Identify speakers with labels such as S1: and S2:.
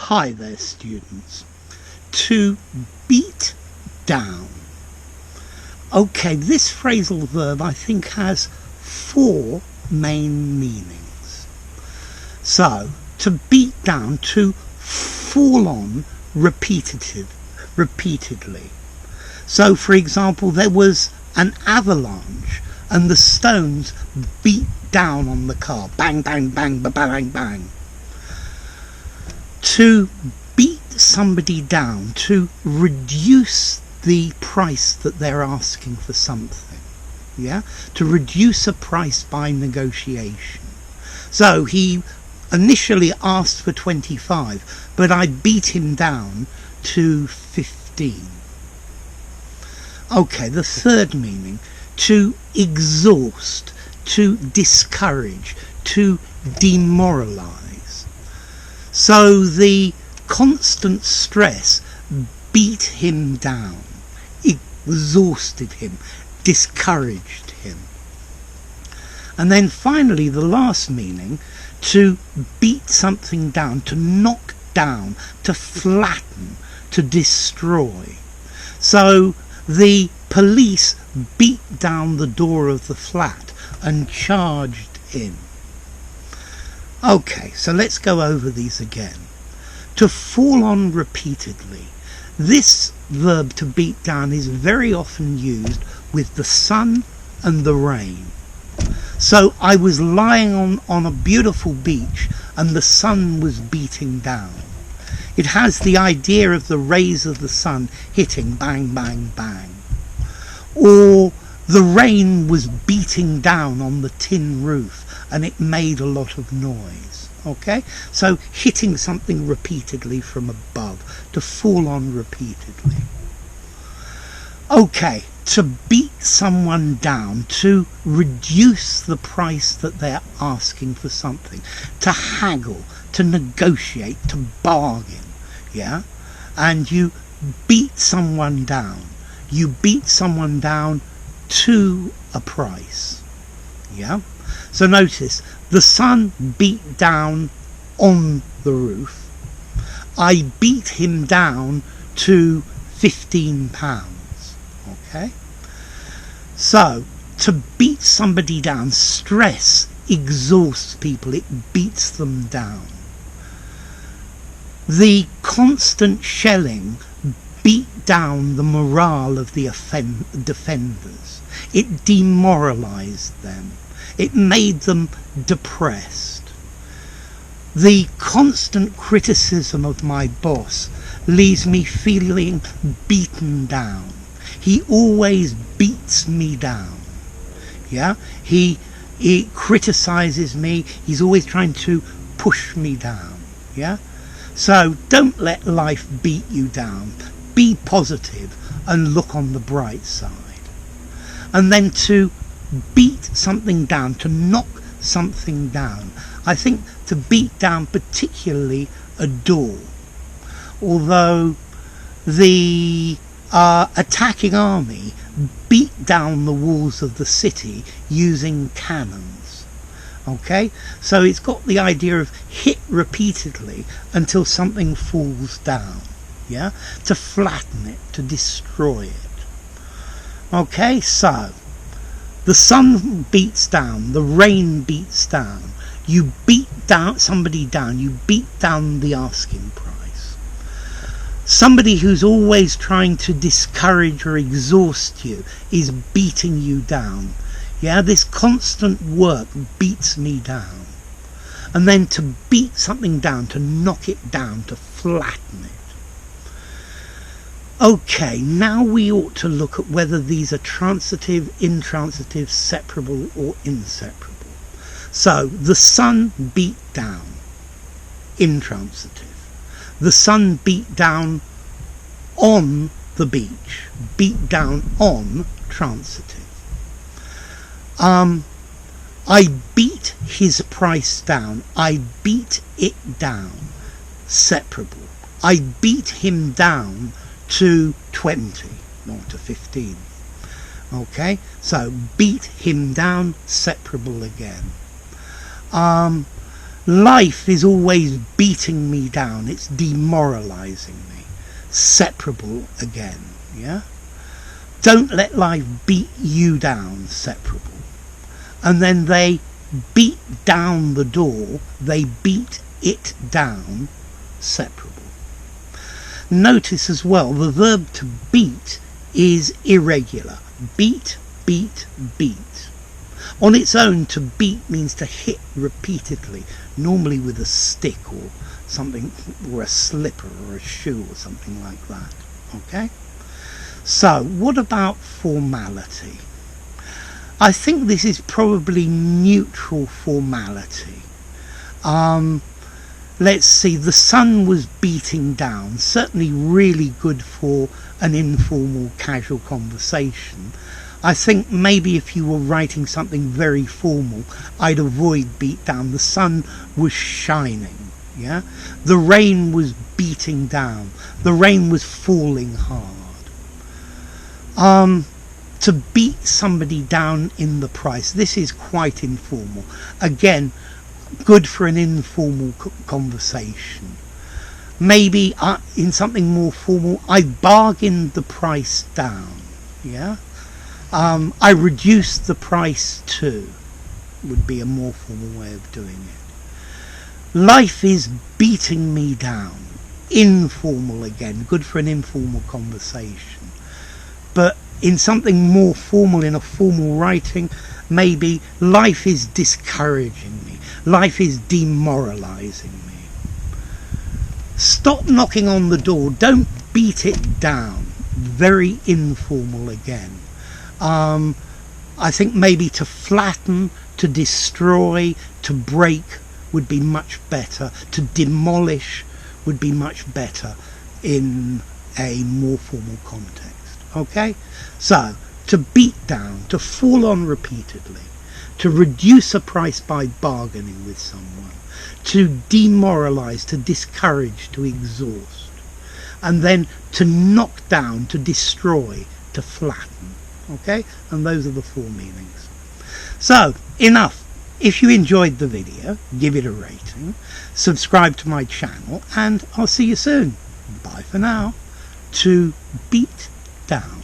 S1: Hi there, students. To beat down. Okay, this phrasal verb I think has 4 main meanings. So, to beat down, to fall on repeatedly. So, for example, there was an avalanche and the stones beat down on the car. Bang, bang, bang, bang, bang, bang. To beat somebody down, to reduce the price that they're asking for something. Yeah? To reduce a price by negotiation. So he initially asked for 25, but I beat him down to 15. Okay, the third meaning, to exhaust, to discourage, to demoralize. So the constant stress beat him down, exhausted him, discouraged him. And then finally, the last meaning, to beat something down, to knock down, to flatten, to destroy. So the police beat down the door of the flat and charged in. Okay, so let's go over these again. To fall on repeatedly. This verb to beat down is very often used with the sun and the rain. So I was lying on a beautiful beach and the sun was beating down. It has the idea of the rays of the sun hitting bang, bang, bang. Or the rain was beating down on the tin roof and it made a lot of noise. Okay? So hitting something repeatedly from above, to fall on repeatedly. Okay, to beat someone down, to reduce the price that they're asking for something, to haggle, to negotiate, to bargain. Yeah? And you beat someone down. You beat someone down to a price. Yeah? So notice, the sun beat down on the roof. I beat him down to £15. Okay? So, to beat somebody down, stress exhausts people, it beats them down. The constant shelling beat down the morale of the defenders. It demoralized them. It made them depressed. The constant criticism of my boss leaves me feeling beaten down. He always beats me down. Yeah? He criticizes me. He's always trying to push me down. Yeah? So don't let life beat you down. Be positive and look on the bright side. And then to beat something down, to knock something down. I think to beat down particularly a door. Although the attacking army beat down the walls of the city using cannons. Okay? So it's got the idea of hit repeatedly until something falls down. Yeah? To flatten it, to destroy it. Okay? So the sun beats down, the rain beats down. You beat down somebody down, you beat down the asking price. Somebody who's always trying to discourage or exhaust you is beating you down. Yeah, this constant work beats me down. And then to beat something down, to knock it down, to flatten it. Okay, now we ought to look at whether these are transitive, intransitive, separable or inseparable. So, the sun beat down, intransitive. The sun beat down on the beach, beat down on, transitive. I beat his price down, I beat it down, separable. I beat him down to 20, not to 15. Okay, so beat him down, separable again. Life is always beating me down. It's demoralizing me. Separable again, yeah? Don't let life beat you down, separable. And then they beat down the door. They beat it down, separable. Notice as well, the verb to beat is irregular. Beat, beat, beat. On its own, to beat means to hit repeatedly, normally with a stick or something, or a slipper or a shoe or something like that. Okay? So, what about formality? I think this is probably neutral formality. Let's see, the sun was beating down. Certainly really good for an informal, casual conversation. I think maybe if you were writing something very formal, I'd avoid beat down. The sun was shining, yeah? The rain was beating down. The rain was falling hard. To beat somebody down in the price, this is quite informal. Again, good for an informal conversation. Maybe in something more formal, I bargained the price down, yeah? I reduced the price too, would be a more formal way of doing it. Life is beating me down. Informal again, good for an informal conversation. But in something more formal, in a formal writing, maybe life is discouraging me. Life is demoralizing me. Stop knocking on the door. Don't beat it down. Very informal again. I think maybe to flatten, to destroy, to break would be much better. To demolish would be much better in a more formal context. Okay? So, to beat down, to fall on repeatedly, to reduce a price by bargaining with someone, to demoralize, to discourage, to exhaust, and then to knock down, to destroy, to flatten. Okay? And those are the four meanings. So, enough. If you enjoyed the video, give it a rating, subscribe to my channel, and I'll see you soon. Bye for now. To beat down.